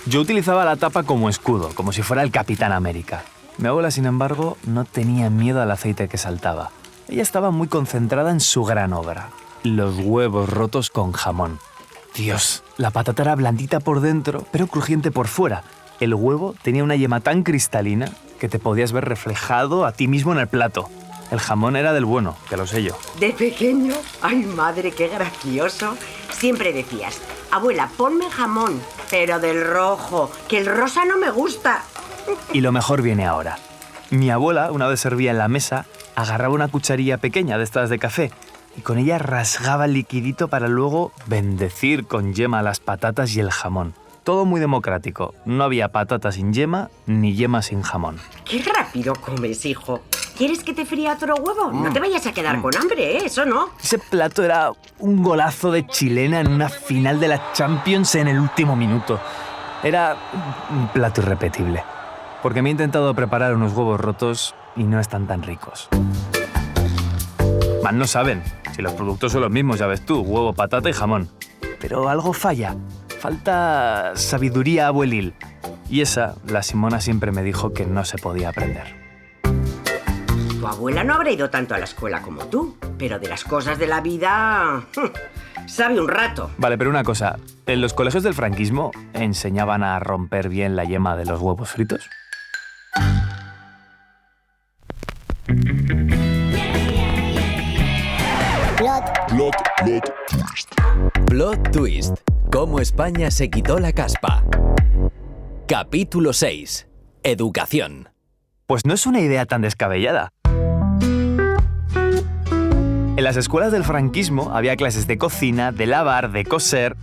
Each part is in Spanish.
Yo utilizaba la tapa como escudo, como si fuera el Capitán América. Mi abuela, sin embargo, no tenía miedo al aceite que saltaba. Ella estaba muy concentrada en su gran obra, los huevos rotos con jamón. Dios, la patata era blandita por dentro, pero crujiente por fuera. El huevo tenía una yema tan cristalina que te podías ver reflejado a ti mismo en el plato. El jamón era del bueno, que lo sé yo. De pequeño, ay madre, qué gracioso. Siempre decías, abuela, ponme jamón, pero del rojo, que el rosa no me gusta. Y lo mejor viene ahora. Mi abuela, una vez servía en la mesa, agarraba una cucharilla pequeña de estas de café y con ella rasgaba el liquidito para luego bendecir con yema las patatas y el jamón. Todo muy democrático. No había patata sin yema ni yema sin jamón. Qué rápido comes, hijo. ¿Quieres que te fría otro huevo? No te vayas a quedar con hambre, ¿eh? Eso no. Ese plato era un golazo de chilena en una final de la Champions en el último minuto. Era un plato irrepetible. Porque me he intentado preparar unos huevos rotos y no están tan ricos. Más no saben. Si los productos son los mismos, ya ves tú, huevo, patata y jamón. Pero algo falla. Falta sabiduría abuelil. Y esa, la Simona siempre me dijo que no se podía aprender. Tu abuela no habrá ido tanto a la escuela como tú, pero de las cosas de la vida sabe un rato. Vale, pero una cosa. ¿En los colegios del franquismo enseñaban a romper bien la yema de los huevos fritos? Plot Twist. Cómo España se quitó la caspa. Capítulo 6. Educación. Pues no es una idea tan descabellada. En las escuelas del franquismo había clases de cocina, de lavar, de coser.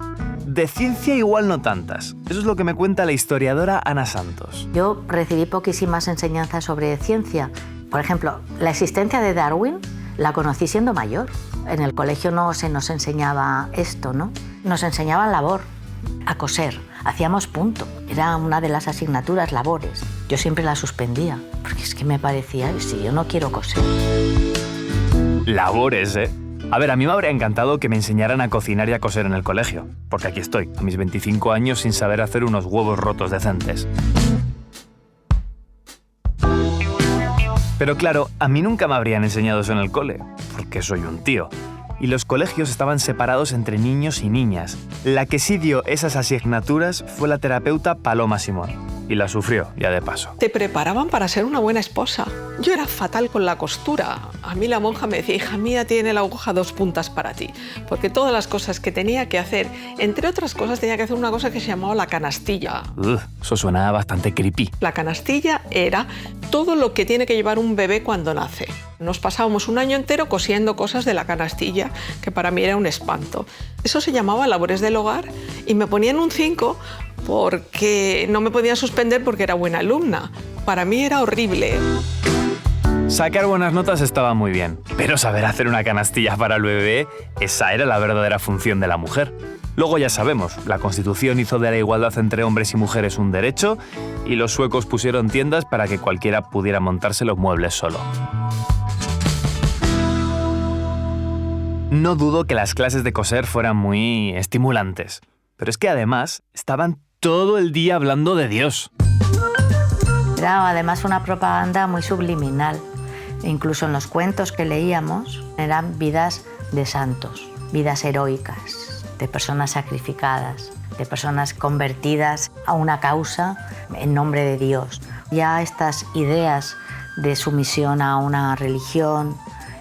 De ciencia igual no tantas. Eso es lo que me cuenta la historiadora Ana Santos. Yo recibí poquísimas enseñanzas sobre ciencia. Por ejemplo, la existencia de Darwin la conocí siendo mayor. En el colegio no se nos enseñaba esto, ¿no? Nos enseñaban labor, a coser. Hacíamos punto. Era una de las asignaturas, labores. Yo siempre la suspendía, porque es que me parecía, si yo no quiero coser. Labores, ¿eh? A ver, a mí me habría encantado que me enseñaran a cocinar y a coser en el colegio, porque aquí estoy, a mis 25 años, sin saber hacer unos huevos rotos decentes. Pero claro, a mí nunca me habrían enseñado eso en el cole, porque soy un tío. Y los colegios estaban separados entre niños y niñas. La que sí dio esas asignaturas fue la terapeuta Paloma Simón. Y la sufrió, ya de paso. Te preparaban para ser una buena esposa. Yo era fatal con la costura. A mí la monja me decía, hija mía, tiene la aguja 2 puntas para ti. Porque todas las cosas que tenía que hacer, entre otras cosas, tenía que hacer una cosa que se llamaba la canastilla. Eso suena bastante creepy. La canastilla era todo lo que tiene que llevar un bebé cuando nace. Nos pasábamos un año entero cosiendo cosas de la canastilla, que para mí era un espanto. Eso se llamaba labores del hogar y me ponían un 5 porque no me podían suspender porque era buena alumna. Para mí era horrible. Sacar buenas notas estaba muy bien, pero saber hacer una canastilla para el bebé, esa era la verdadera función de la mujer. Luego ya sabemos, la Constitución hizo de la igualdad entre hombres y mujeres un derecho y los suecos pusieron tiendas para que cualquiera pudiera montarse los muebles solo. No dudo que las clases de coser fueran muy estimulantes, pero es que además estaban todo el día hablando de Dios. Era además una propaganda muy subliminal. Incluso en los cuentos que leíamos eran vidas de santos, vidas heroicas, de personas sacrificadas, de personas convertidas a una causa en nombre de Dios. Ya estas ideas de sumisión a una religión,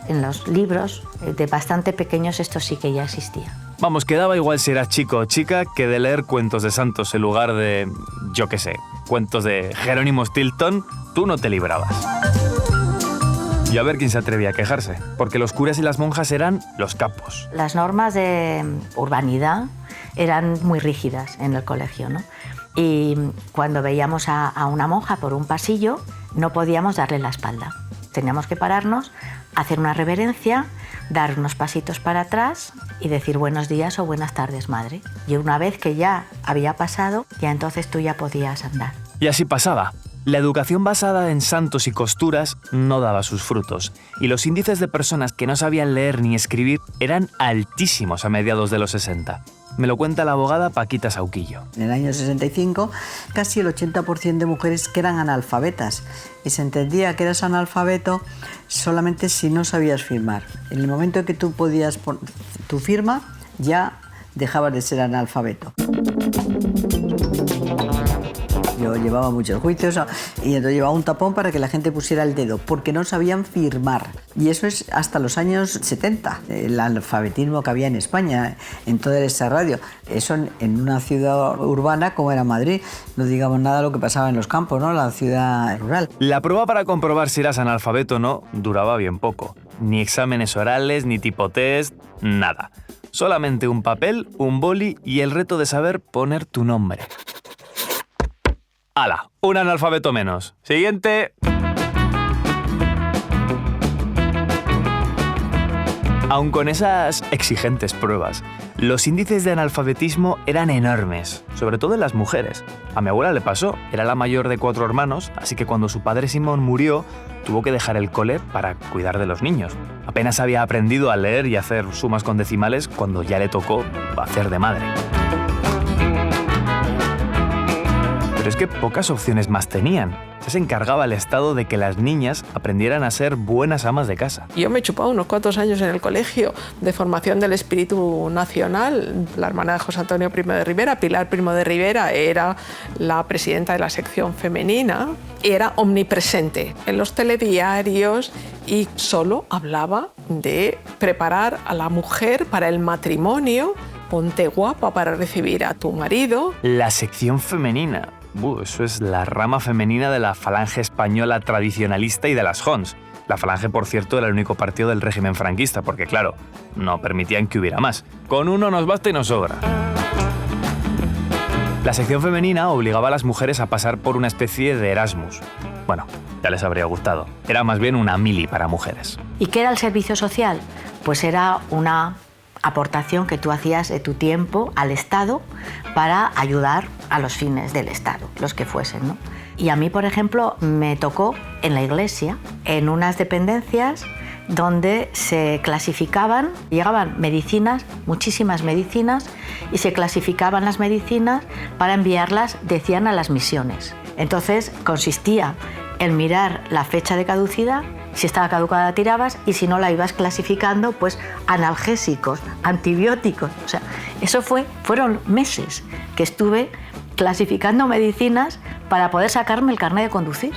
en los libros de bastante pequeños esto sí que ya existía. Vamos, que daba igual si eras chico o chica que de leer cuentos de santos en lugar de, yo qué sé, cuentos de Jerónimo Stilton, tú no te librabas. Y a ver quién se atrevía a quejarse, porque los curas y las monjas eran los capos. Las normas de urbanidad eran muy rígidas en el colegio, ¿no? Y cuando veíamos a una monja por un pasillo, no podíamos darle la espalda. Teníamos que pararnos, hacer una reverencia, dar unos pasitos para atrás y decir buenos días o buenas tardes, madre. Y una vez que ya había pasado, ya entonces tú ya podías andar. Y así pasaba. La educación basada en santos y costuras no daba sus frutos, y los índices de personas que no sabían leer ni escribir eran altísimos a mediados de los 60. Me lo cuenta la abogada Paquita Sauquillo. En el año 65, casi el 80% de mujeres que eran analfabetas, y se entendía que eras analfabeto solamente si no sabías firmar. En el momento en que tú podías poner tu firma, ya dejabas de ser analfabeto. Yo llevaba muchos juicios y entonces llevaba un tapón para que la gente pusiera el dedo, porque no sabían firmar. Y eso es hasta los años 70, el alfabetismo que había en España, en toda esa radio. Eso en una ciudad urbana como era Madrid, no digamos nada de lo que pasaba en los campos, ¿no? La ciudad rural. La prueba para comprobar si eras analfabeto o no duraba bien poco. Ni exámenes orales, ni tipo test, nada. Solamente un papel, un boli y el reto de saber poner tu nombre. ¡Hala! Un analfabeto menos. Siguiente. Aun con esas exigentes pruebas, los índices de analfabetismo eran enormes, sobre todo en las mujeres. A mi abuela le pasó, era la mayor de 4 hermanos, así que cuando su padre Simón murió, tuvo que dejar el cole para cuidar de los niños. Apenas había aprendido a leer y hacer sumas con decimales cuando ya le tocó hacer de madre. Pero es que pocas opciones más tenían. Se encargaba el Estado de que las niñas aprendieran a ser buenas amas de casa. Yo me he chupado unos cuantos años en el colegio de formación del espíritu nacional. La hermana de José Antonio Primo de Rivera, Pilar Primo de Rivera, era la presidenta de la sección femenina y era omnipresente en los telediarios y solo hablaba de preparar a la mujer para el matrimonio. Ponte guapa para recibir a tu marido. La sección femenina. Eso es la rama femenina de la Falange Española tradicionalista y de las Jons. La Falange, por cierto, era el único partido del régimen franquista, porque, claro, no permitían que hubiera más. Con uno nos basta y nos sobra. La sección femenina obligaba a las mujeres a pasar por una especie de Erasmus. Bueno, ya les habría gustado. Era más bien una mili para mujeres. ¿Y qué era el servicio social? Pues era una aportación que tú hacías de tu tiempo al Estado para ayudar a los fines del Estado, los que fuesen, ¿no? Y a mí, por ejemplo, me tocó en la iglesia, en unas dependencias donde se clasificaban, llegaban medicinas, muchísimas medicinas, y se clasificaban las medicinas para enviarlas, decían, a las misiones. Entonces consistía en mirar la fecha de caducidad. Si estaba caducada la tirabas y si no la ibas clasificando, pues analgésicos, antibióticos. O sea, fueron meses que estuve clasificando medicinas para poder sacarme el carnet de conducir.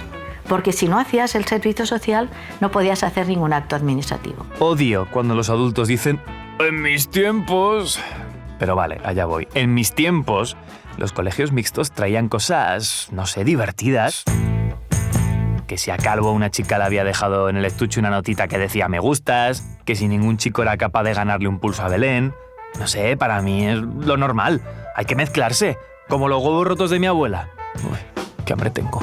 Porque si no hacías el servicio social, no podías hacer ningún acto administrativo. Odio cuando los adultos dicen, en mis tiempos... Pero vale, allá voy. En mis tiempos, los colegios mixtos traían cosas, no sé, divertidas. Que si a Calvo una chica le había dejado en el estuche una notita que decía me gustas, que si ningún chico era capaz de ganarle un pulso a Belén. No sé, para mí es lo normal. Hay que mezclarse, como los huevos rotos de mi abuela. Uy, qué hambre tengo.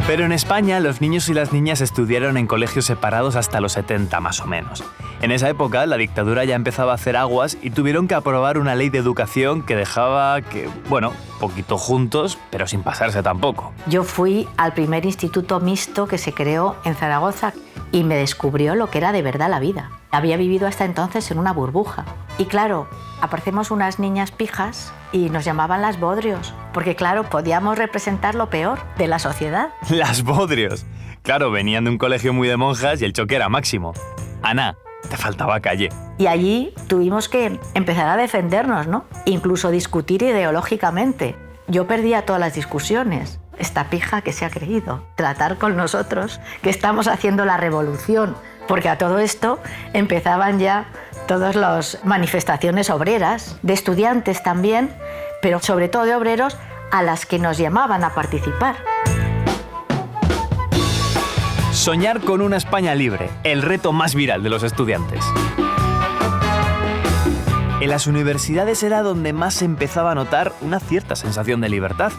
Pero en España los niños y las niñas estudiaron en colegios separados hasta los 70 más o menos. En esa época la dictadura ya empezaba a hacer aguas y tuvieron que aprobar una ley de educación que dejaba que, bueno, poquito juntos, pero sin pasarse tampoco. Yo fui al primer instituto mixto que se creó en Zaragoza y me descubrió lo que era de verdad la vida. Había vivido hasta entonces en una burbuja. Y claro, aparecemos unas niñas pijas y nos llamaban las bodrios, porque claro, podíamos representar lo peor de la sociedad. Las bodrios. Claro, venían de un colegio muy de monjas y el choque era máximo. Ana, te faltaba calle. Y allí tuvimos que empezar a defendernos, ¿no? Incluso discutir ideológicamente. Yo perdía todas las discusiones. Esta pija que se ha creído tratar con nosotros, que estamos haciendo la revolución. Porque a todo esto empezaban ya todas las manifestaciones obreras, de estudiantes también, pero sobre todo de obreros a las que nos llamaban a participar. Soñar con una España libre, el reto más viral de los estudiantes. En las universidades era donde más se empezaba a notar una cierta sensación de libertad.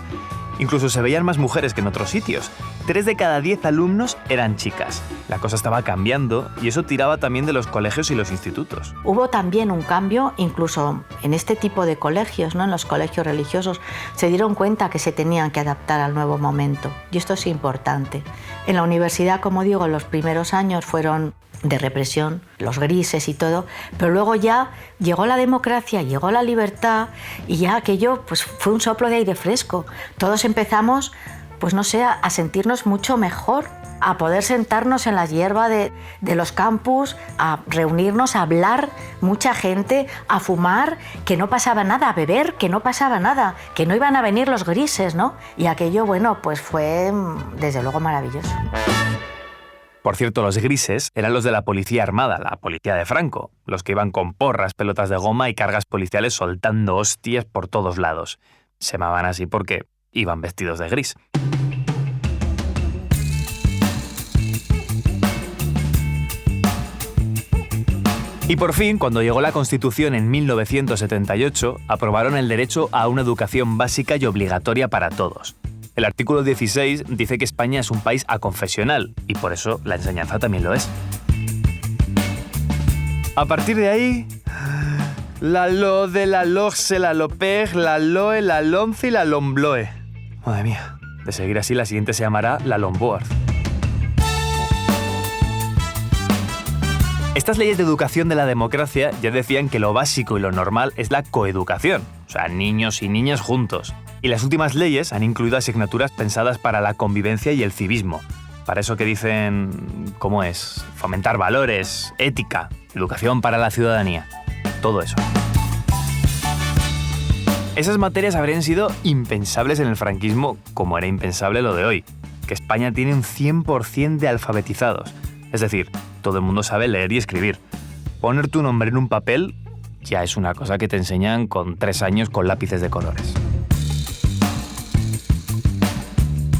Incluso se veían más mujeres que en otros sitios. 3 de cada 10 alumnos eran chicas. La cosa estaba cambiando y eso tiraba también de los colegios y los institutos. Hubo también un cambio, incluso en este tipo de colegios, ¿no? En los colegios religiosos, se dieron cuenta que se tenían que adaptar al nuevo momento. Y esto es importante. En la universidad, como digo, los primeros años fueron de represión, los grises y todo, pero luego ya llegó la democracia, llegó la libertad y ya aquello pues, fue un soplo de aire fresco. Todos empezamos, pues no sé, a sentirnos mucho mejor, a poder sentarnos en la hierba de los campus, a reunirnos, a hablar, mucha gente, a fumar, que no pasaba nada, a beber, que no pasaba nada, que no iban a venir los grises, ¿no? Y aquello, bueno, pues fue desde luego maravilloso. Por cierto, los grises eran los de la policía armada, la policía de Franco, los que iban con porras, pelotas de goma y cargas policiales soltando hostias por todos lados. Se llamaban así porque iban vestidos de gris. Y por fin, cuando llegó la Constitución en 1978, aprobaron el derecho a una educación básica y obligatoria para todos. El artículo 16 dice que España es un país aconfesional y por eso la enseñanza también lo es. A partir de ahí, la LODE, la LOGSE, la LOPEG, la LOE, la LOMCE y la LOMBLOE. Madre mía, de seguir así la siguiente se llamará la LOMBOARD. Estas leyes de educación de la democracia ya decían que lo básico y lo normal es la coeducación, o sea, niños y niñas juntos. Y las últimas leyes han incluido asignaturas pensadas para la convivencia y el civismo. Para eso que dicen, ¿cómo es? Fomentar valores, ética, educación para la ciudadanía. Todo eso. Esas materias habrían sido impensables en el franquismo, como era impensable lo de hoy, que España tiene un 100% de alfabetizados. Es decir, todo el mundo sabe leer y escribir. Poner tu nombre en un papel ya es una cosa que te enseñan con 3 años con lápices de colores.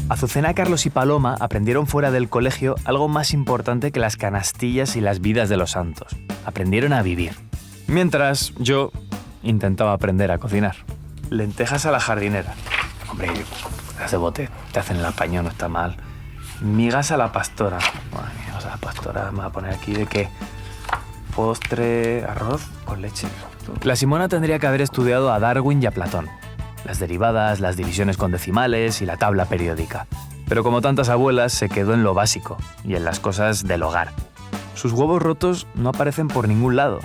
Azucena, Carlos y Paloma aprendieron fuera del colegio algo más importante que las canastillas y las vidas de los santos. Aprendieron a vivir. Mientras yo intentaba aprender a cocinar. Lentejas a la jardinera. Hombre, las de bote te hacen el apaño, no está mal. Migas a la pastora. Madre mía, o sea, la pastora me va a poner aquí de qué. Postre, arroz con leche. La Simona tendría que haber estudiado a Darwin y a Platón. Las derivadas, las divisiones con decimales y la tabla periódica. Pero como tantas abuelas, se quedó en lo básico y en las cosas del hogar. Sus huevos rotos no aparecen por ningún lado.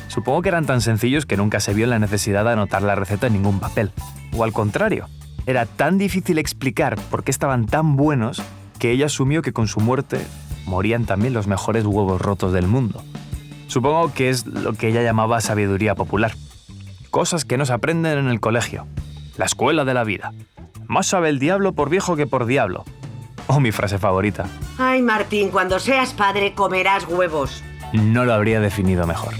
Supongo que eran tan sencillos que nunca se vio la necesidad de anotar la receta en ningún papel. O al contrario, era tan difícil explicar por qué estaban tan buenos que ella asumió que con su muerte morían también los mejores huevos rotos del mundo. Supongo que es lo que ella llamaba sabiduría popular. Cosas que no se aprenden en el colegio. La escuela de la vida. Más sabe el diablo por viejo que por diablo. O mi frase favorita. Ay, Martín, cuando seas padre comerás huevos. No lo habría definido mejor.